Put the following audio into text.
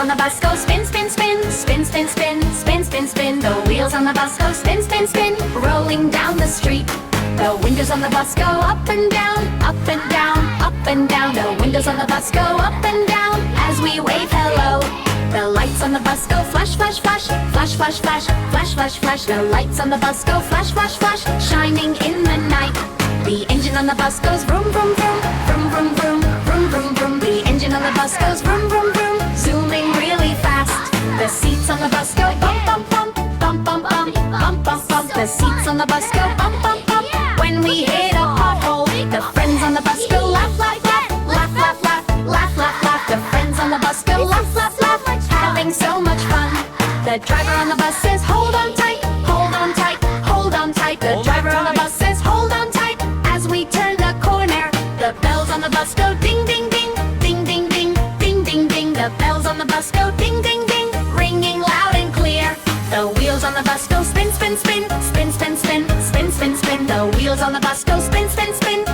on the bus go spin, spin, spin, spin, spin, spin, spin, spin, spin. The wheels on the bus go spin, spin, spin, rolling down the street. The windows on the bus go up and down, up and down, up and down. The windows on the bus go up and down as we wave hello. The lights on the bus go flash, flash, flash, flash, flash, flash, flash, flash, flash. The lights on the bus go flash, flash, flash, shining in the night. The engine on the bus goes vroom, vroom, vroom, vroom, vroom, vroom, vroom, vroom, vroom. The engine on the bus goes vroom, vroom, vroom, zooming really fast. The seats on the bus go bump, bump, bump, bump, bump, bump, bump, bump, bump. The seats on the bus go bump, bump, bump. When we hit a pothole, the friends on the bus go laugh, laugh, laugh, laugh, laugh, laugh, laugh, laugh, laugh. The friends on the bus go laugh, laugh, laugh, having so much fun. The driver on the bus says, hold on tight, hold on tight, hold on tight. The driver on the bus says, hold on tight. As we turn the corner, the bells on the bus go ding, ding, ding, ding, ding, ding, ding, ding, ding. The bells on the bus go ding, ding, ding, ringing loud and clear. The wheels on the bus go spin, spin, spin, spin, spin, spin, spin, spin, spin. The wheels on the bus go spin, spin, spin,